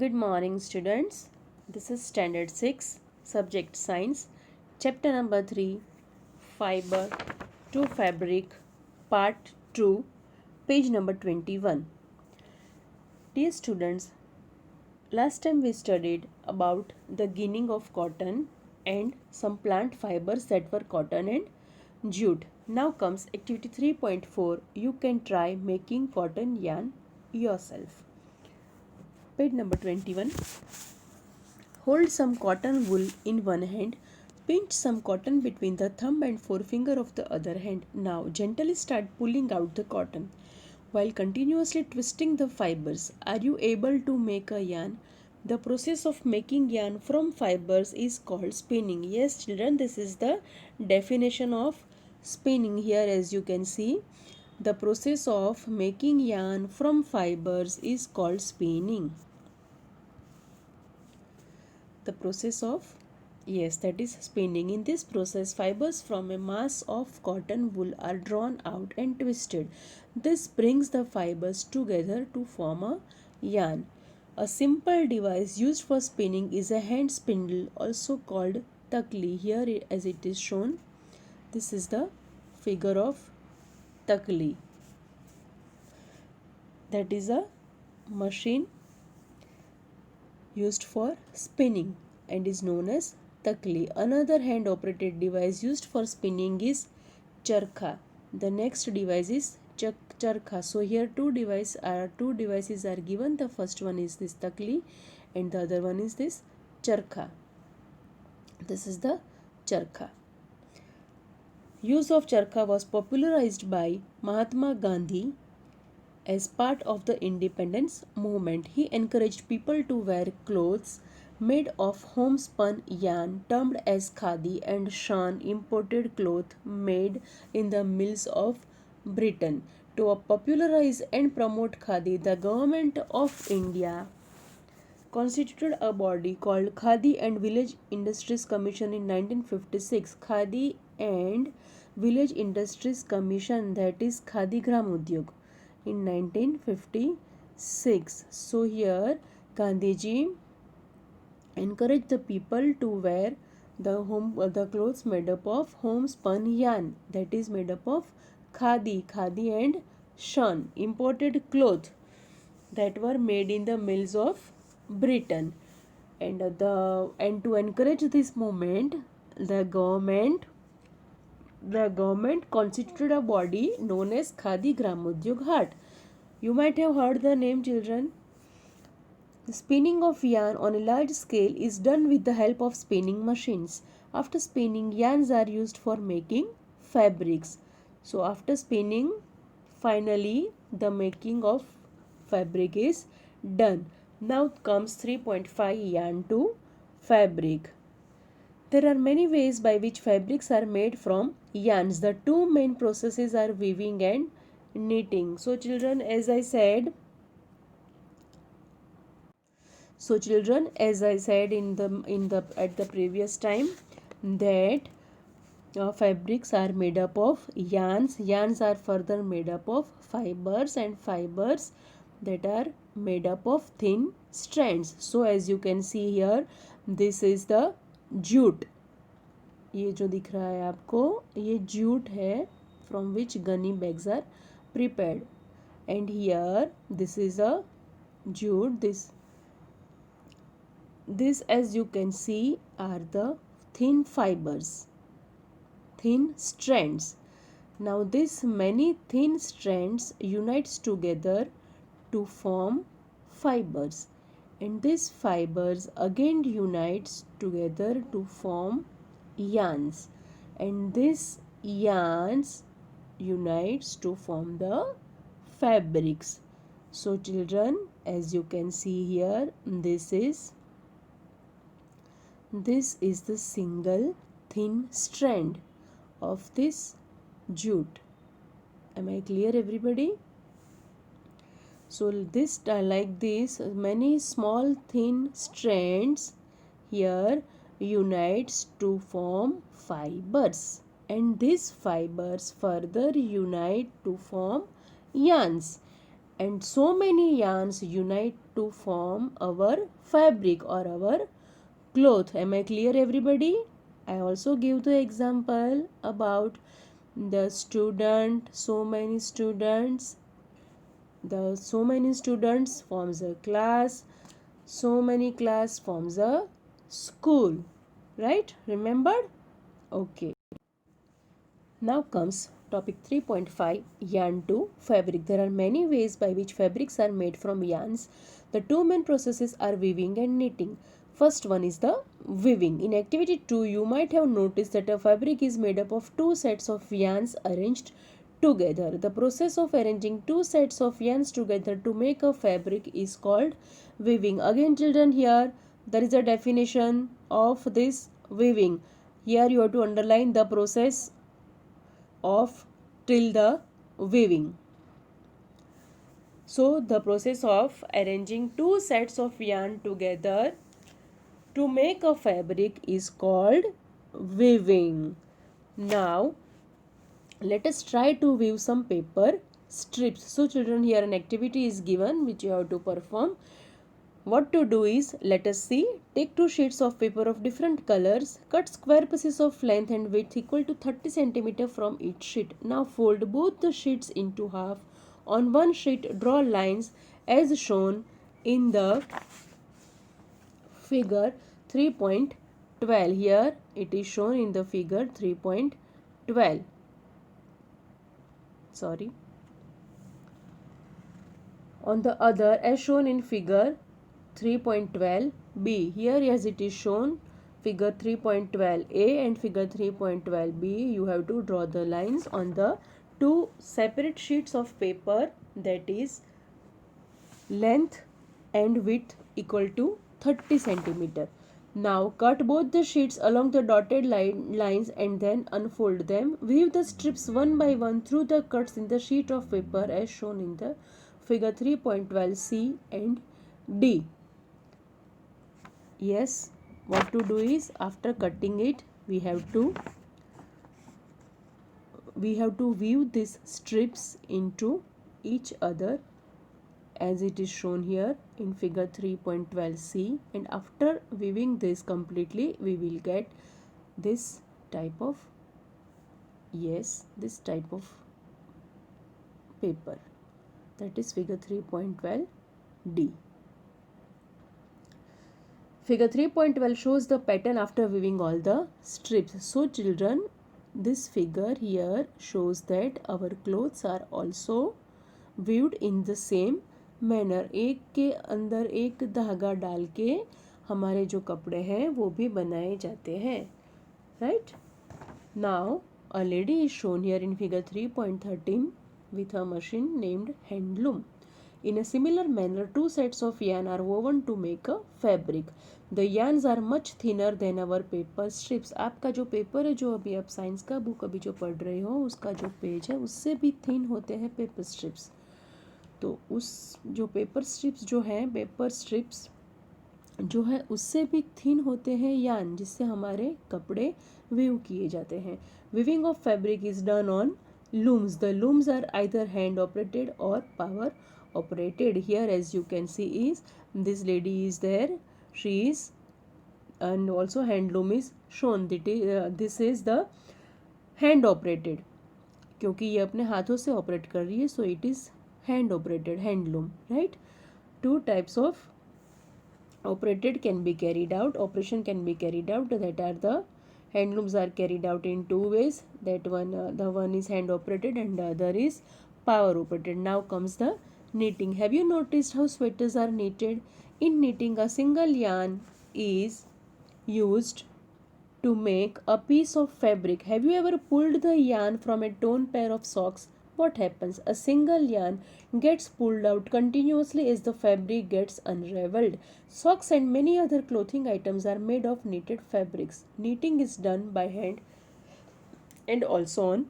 Good morning, students. This is Standard 6, Subject Science, Chapter number 3, Fiber to Fabric, Part 2, page number 21. Dear students, last time we studied about the ginning of cotton and some plant fibers that were cotton and jute. Now comes activity 3.4. You can try making cotton yarn yourself. Page number 21. Hold some cotton wool in one hand. Pinch some cotton between the thumb and forefinger of the other hand. Now gently start pulling out the cotton while continuously twisting the fibers. Are you able to make a yarn? The process of making yarn from fibers is called spinning. Yes, children, this is the definition of spinning here. As you can see, the process of making yarn from fibers is called spinning. The process of that is spinning. In this process, fibers from a mass of cotton wool are drawn out and twisted. This brings the fibers together to form a yarn. A simple device used for spinning is a hand spindle, also called takli. Here as it is shown, this is the figure of takli. That is a machine used for spinning and is known as takli. Another hand operated device used for spinning is charkha. The next device is charkha. So here two devices are given. The first one is this takli and the other one is this charkha. This is the charkha. Use of charkha was popularized by Mahatma Gandhi as part of the independence movement. He encouraged people to wear clothes made of homespun yarn termed as khadi and shan, imported cloth made in the mills of Britain. To popularize and promote khadi, the government of India constituted a body called Khadi and Village Industries Commission in 1956. Khadi and Village Industries Commission, that is Khadi Gram Udyog, in 1956. So here Gandhiji encouraged the people to wear the clothes made up of homespun yarn, that is made up of khadi and shan, imported cloth that were made in the mills of Britain. And to encourage this movement, the government constituted a body known as Khadi Gramodyog Haat. You might have heard the name, children. The spinning of yarn on a large scale is done with the help of spinning machines. After spinning, yarns are used for making fabrics. So after spinning, finally the making of fabric is done. Now comes 3.5 yarn to fabric. There are many ways by which fabrics are made from yarns. The two main processes are weaving and knitting. So children, as I said in the at the previous time, that fabrics are made up of yarns. Yarns are further made up of fibers, and fibers that are made up of thin strands. So as you can see here, this is the jute. ये जो दिख रहा है आपको, ये jute है from which gunny bags are prepared. And here this is a jute. This as you can see are the thin fibers, thin strands. Now this many thin strands unites together to form fibers, and these fibers again unites together to form yarns, and this yarns unites to form the fabrics. So children, as you can see here, this is the single thin strand of this jute. Am I clear, everybody? So this like this many small thin strands here unites to form fibers, and these fibers further unite to form yarns, and so many yarns unite to form our fabric or our cloth. Am I clear, everybody? I also give the example about the student. So many students forms a class. So many class forms a school, right? Remembered? Okay. Now comes topic 3.5, yarn to fabric. There are many ways by which fabrics are made from yarns. The two main processes are weaving and knitting. First one is the weaving. In activity 2, you might have noticed that a fabric is made up of two sets of yarns arranged together. The process of arranging two sets of yarns together to make a fabric is called weaving. Again, children, here there is a definition of this weaving. Here you have to underline the process of till the weaving. So the process of arranging two sets of yarn together to make a fabric is called weaving. Now let us try to weave some paper strips. So children, here an activity is given which you have to perform. What to do is, let us see. Take two sheets of paper of different colors. Cut square pieces of length and width equal to 30 cm from each sheet. Now fold both the sheets into half. On one sheet, draw lines as shown in the figure 3.12. Here it is shown in the figure 3.12. Sorry. On the other, as shown in figure 3.12b. Here as it is shown figure 3.12a and figure 3.12b, you have to draw the lines on the two separate sheets of paper, that is length and width equal to 30 cm. Now cut both the sheets along the dotted lines and then unfold them. Weave the strips one by one through the cuts in the sheet of paper as shown in the figure 3.12c and d. Yes, what to do is, after cutting it, we have to weave these strips into each other as it is shown here in figure 3.12c, and after weaving this completely, we will get this type of paper, that is figure 3.12d. Figure 3.12 shows the pattern after weaving all the strips. So children, this figure here shows that our clothes are also weaved in the same manner. एक के अंदर एक धागा डाल के हमारे जो कपड़े हैं वो भी बनाए जाते हैं, right? Now a lady is shown here in figure 3.13 with a machine named handloom. In a similar manner, two sets of yarn are woven to make a fabric. The yarns are much thinner than our paper strips. आपका जो paper है, जो अभी आप science का book अभी जो पढ़ रहे हो, उसका जो पेज है उससे भी थिन होते हैं पेपर स्ट्रिप्स. तो उस जो पेपर स्ट्रिप्स जो है उससे भी थिन होते हैं यार्न, जिससे हमारे कपड़े वीव किए जाते हैं. Weaving of fabric is done on looms. The looms are either hand operated or power operated. Here as you can see is this lady is there, she is, and also hand loom is shown. This is the hand operated, क्योंकि ये अपने हाथों से operate कर रही है, so it is hand operated, hand loom, right? Two types of operated can be carried out, operation can be carried out, that are the hand looms are carried out in two ways. That one, the one is hand operated and the other is power operated. Now comes the knitting. Have you noticed how sweaters are knitted? In knitting, a single yarn is used to make a piece of fabric. Have you ever pulled the yarn from a torn pair of socks? What happens? A single yarn gets pulled out continuously as the fabric gets unraveled. Socks and many other clothing items are made of knitted fabrics. Knitting is done by hand and also on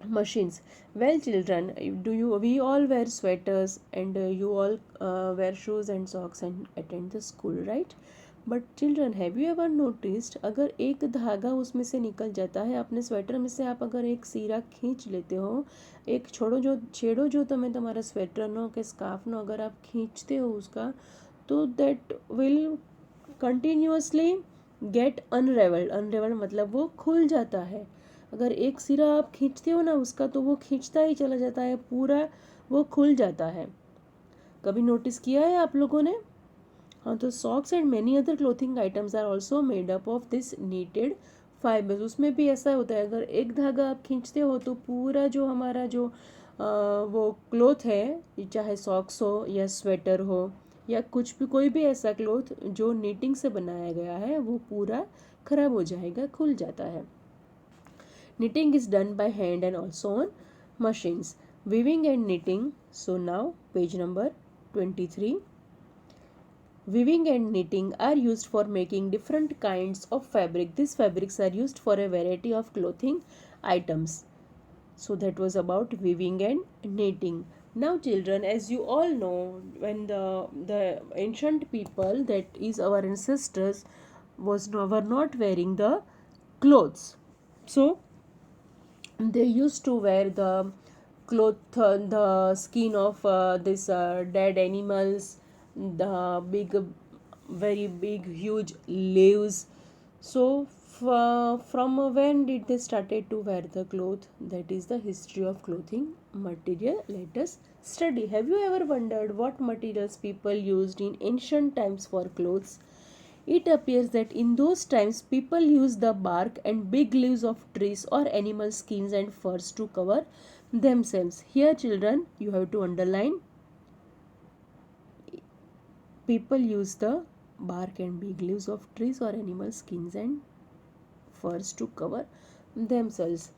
machines. Well children, we all wear sweaters and you all wear shoes and socks and attend the school, right? But children have you ever noticed, अगर एक धागा उसमें से निकल जाता है, अपने sweater में से आप अगर एक सीरा खींच लेते हो, एक छेड़ो जो तुम्हें तुम्हारा स्वेटर नो के स्कार्फ नो अगर आप खींचते हो उसका, तो दैट विल कंटिन्यूअसली गेट अनरेवल्ड. अनरेवल्ड मतलब वो खुल जाता है. अगर एक सिरा आप खींचते हो ना उसका, तो वो खींचता ही चला जाता है, पूरा वो खुल जाता है. कभी नोटिस किया है आप लोगों ने? हाँ, तो socks and many other clothing items are also made up of this knitted fibres. उसमें भी ऐसा होता है, अगर एक धागा आप खींचते हो तो पूरा जो हमारा जो वो क्लोथ है, चाहे सॉक्स हो या स्वेटर हो या कुछ भी, कोई भी ऐसा क्लोथ जो नीटिंग से बनाया गया है, वो पूरा खराब हो जाएगा, खुल जाता है. Knitting is done by hand and also on machines. Weaving and knitting. So now page number 23. Weaving and knitting are used for making different kinds of fabric. These fabrics are used for a variety of clothing items. So that was about weaving and knitting. Now children, as you all know, when the ancient people, that is our ancestors, were not wearing the clothes. So they used to wear the cloth, the skin of this dead animals, the big, very big, huge leaves. So from when did they started to wear the cloth? That is the history of clothing material. Let us study. Have you ever wondered what materials people used in ancient times for clothes? It appears that in those times people used the bark and big leaves of trees or animal skins and furs to cover themselves. Here children, you have to underline, people use the bark and big leaves of trees or animal skins and furs to cover themselves.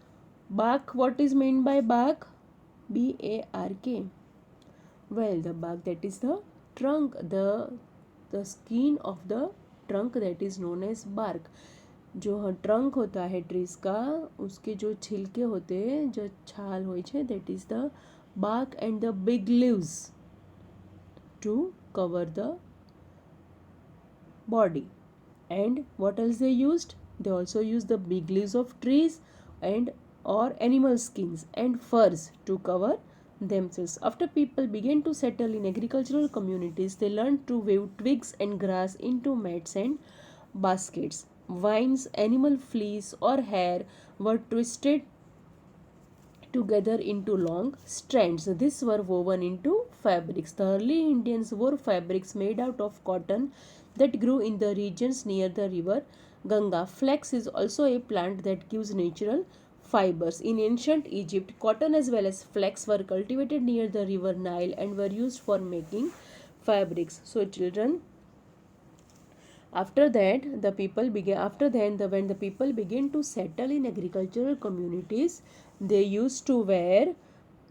Bark, what is meant by bark? B-A-R-K. Well, the bark, that is the trunk, the skin of the trunk, that is known as bark. जो trunk होता है trees का, उसके जो छिलके होते हैं, जो छाल होय છે, that is the bark and the big leaves to cover the body. And what else they used? They also used the big leaves of trees and or animal skins and furs to cover themselves. After people began to settle in agricultural communities, they learned to weave twigs and grass into mats and baskets. Vines, animal fleece or hair were twisted together into long strands. These were woven into fabrics. The early Indians wore fabrics made out of cotton that grew in the regions near the river Ganga. Flax is also a plant that gives natural fibers. In ancient Egypt, cotton as well as flax were cultivated near the river Nile and were used for making fabrics. So children, after that when the people began to settle in agricultural communities, they used to wear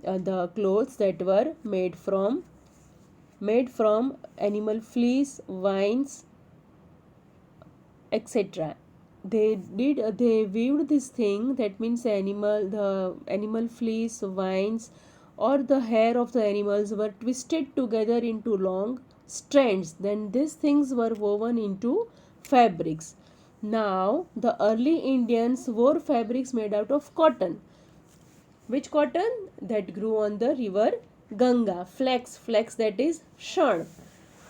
the clothes that were made from animal fleece, vines, etc. They weaved this thing, that means the animal fleece, vines or the hair of the animals were twisted together into long strands. Then these things were woven into fabrics. Now the early Indians wore fabrics made out of cotton. Which cotton? That grew on the river Ganga. Flax, that is shan.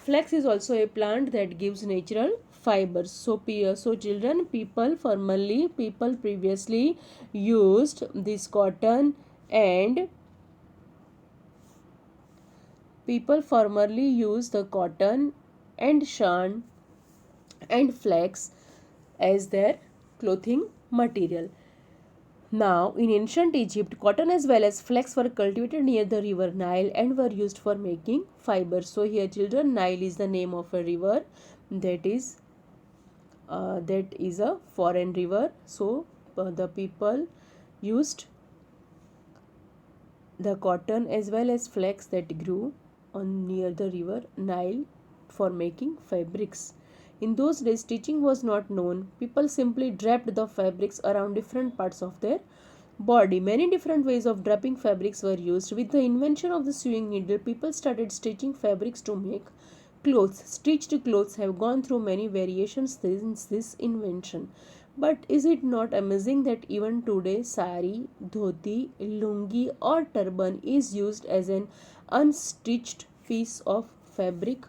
Flax is also a plant that gives natural fibers. So children, people previously used this cotton, and people formerly used the cotton and shan and flax as their clothing material. Now, in ancient Egypt, cotton as well as flax were cultivated near the river Nile and were used for making fibers. So here children, Nile is the name of a river that is a foreign river. So the people used the cotton as well as flax that grew on near the river Nile for making fabrics. In those days, stitching was not known. People simply draped the fabrics around different parts of their body. Many different ways of draping fabrics were used. With the invention of the sewing needle, people started stitching fabrics to make clothes, stitched clothes have gone through many variations since this invention. But is it not amazing that even today sari, dhoti, lungi or turban is used as an unstitched piece of fabric?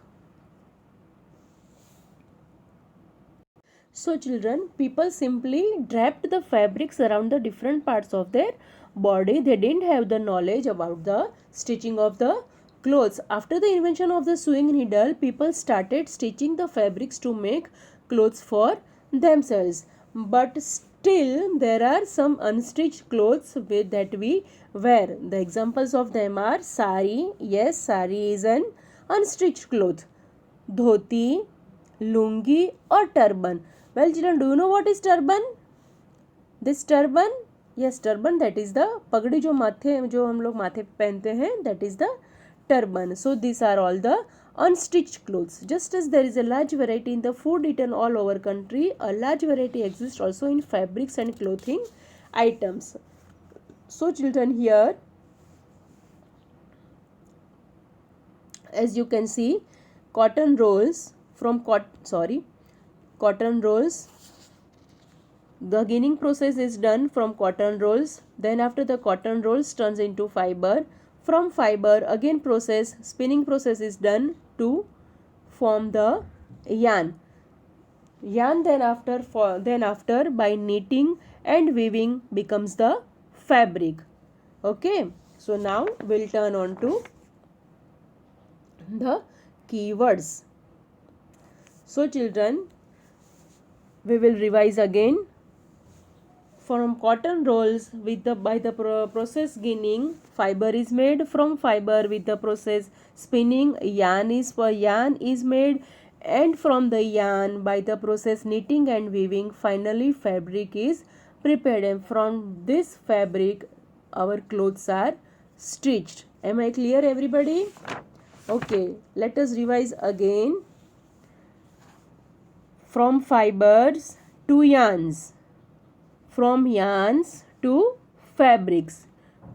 So children, people simply draped the fabrics around the different parts of their body. They didn't have the knowledge about the stitching of the clothes. After the invention of the sewing needle, people started stitching the fabrics to make clothes for themselves. But still there are some unstitched clothes that we wear. The examples of them are sari. Yes, sari is an unstitched cloth. Dhoti, lungi or turban. Well children, do you know what is turban? This turban, yes, turban, that is the पगड़ी जो हम लोग माथे पे पहनते हैं, that is the turban. So these are all the unstitched clothes. Just as there is a large variety in the food eaten all over country, a large variety exists also in fabrics and clothing items. So children, here as you can see, cotton rolls cotton rolls. The ginning process is done from cotton rolls. Then after the cotton rolls turns into fiber. From fiber again spinning process is done to form the yarn. Yarn then after by knitting and weaving becomes the fabric. Okay. So now we'll turn on to the keywords. So children, we will revise again. From cotton rolls by the process ginning, fiber is made. From fiber with the process spinning, yarn is made, and from the yarn by the process knitting and weaving, finally fabric is prepared, and from this fabric our clothes are stitched. Am I clear everybody? Okay, let us revise again. From fibers to yarns, from yarns to fabrics,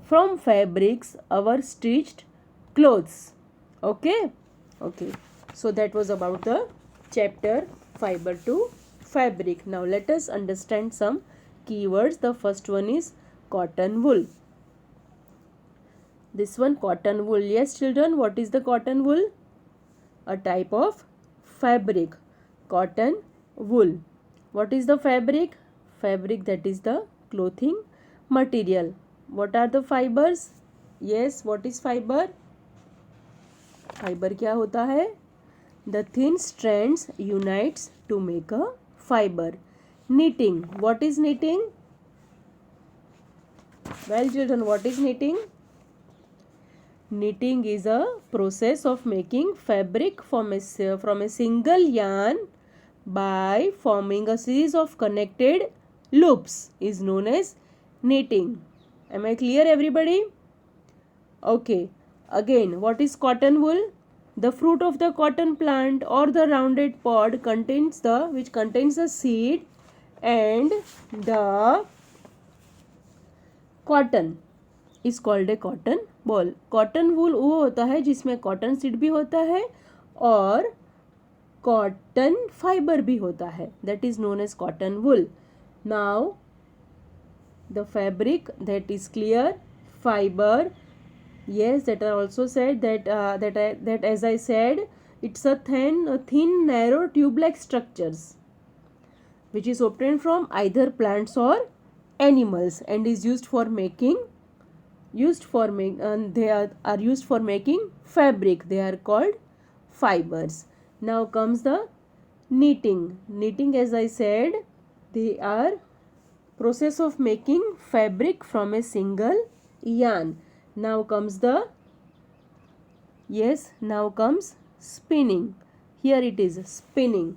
from fabrics our stitched clothes. Okay. So that was about the chapter fiber to fabric. Now let us understand some keywords. The first one is cotton wool. This one, cotton wool. Yes children, what is the cotton wool? A type of fabric. Cotton wool. What is the fabric? Fabric, that is the clothing material. What are the fibers? Yes, what is fiber? Fiber क्या होता है? The thin strands unites to make a fiber. Knitting. What is knitting? Well children, what is knitting? Knitting is a process of making fabric from a single yarn by forming a series of connected loops is known as knitting. Am I clear everybody? Okay. Again, what is cotton wool? The fruit of the cotton plant or the rounded pod contains the seed and the cotton is called a cotton ball. Cotton wool वो होता है जिसमें cotton seed भी होता है और cotton fiber भी होता है. That is known as cotton wool. Now the fabric, that is clear. Fiber, yes, that I also said that as I said, it's a thin narrow tube-like structures which is obtained from either plants or animals and is used for making they are used for making fabric. They are called fibers. Now comes the knitting. Knitting, as I said, they are process of making fabric from a single yarn. Now comes spinning. Here it is spinning.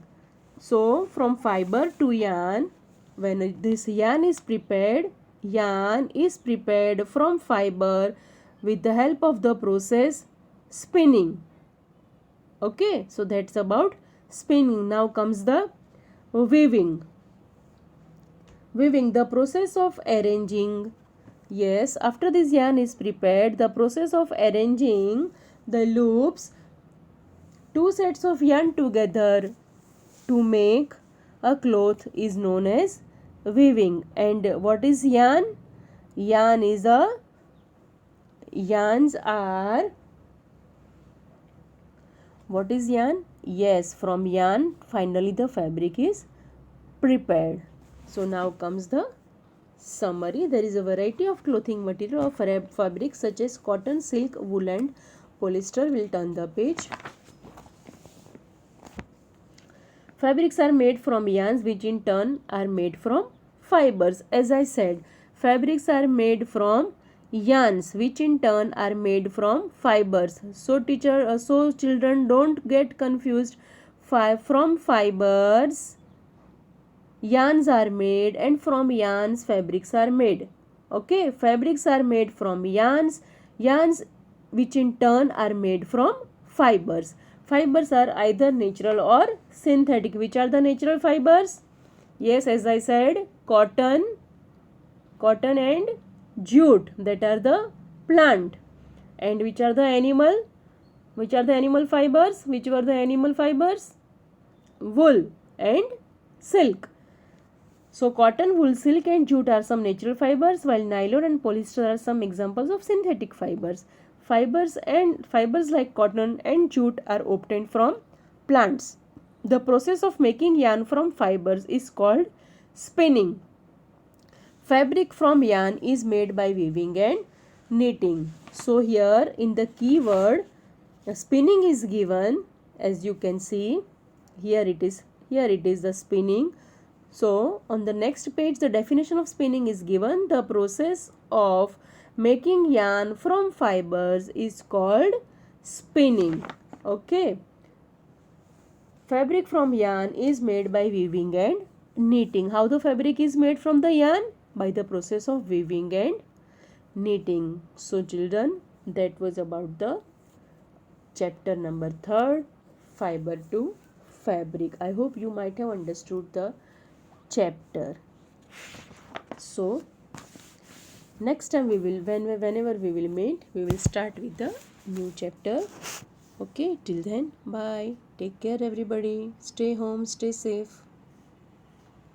So from fiber to yarn, when this yarn is prepared from fiber with the help of the process spinning. Okay, so that's about spinning. Now comes the weaving. Weaving, the process of arranging. Yes, after this yarn is prepared, the process of arranging the loops Two sets of yarn together to make a cloth is known as weaving. And what is yarn? Yarns are, what is yarn? Yes, from yarn finally the fabric is prepared. So now comes the summary. There is a variety of clothing material of fabric such as cotton, silk, wool and polyester. We'll turn the page. Fabrics are made from yarns, which in turn are made from fibers. As I said, fabrics are made from yarns, which in turn are made from fibers. So children, don't get confused. From fibers yarns are made, and from yarns fabrics are made. Okay, fabrics are made from yarns, which in turn are made from fibers. Fibers are either natural or synthetic. Which are the natural fibers? Yes, as I said, cotton and jute, that are the plant. And which are the animal? Which are the animal fibers? Which were the animal fibers? Wool and silk. So cotton, wool, silk and jute are some natural fibers, while nylon and polyester are some examples of synthetic fibers. Fibers like cotton and jute are obtained from plants. The process of making yarn from fibers is called spinning. Fabric from yarn is made by weaving and knitting. So here in the keyword spinning is given, as you can see. Here it is the spinning. So on the next page the definition of spinning is given. The process of making yarn from fibers is called spinning. Okay. Fabric from yarn is made by weaving and knitting. How the fabric is made from the yarn? By the process of weaving and knitting. So children, that was about the chapter number 3, fiber to fabric. I hope you might have understood the chapter. So next time whenever we will meet, we will start with the new chapter. Okay, till then, bye. Take care everybody. Stay home, stay safe.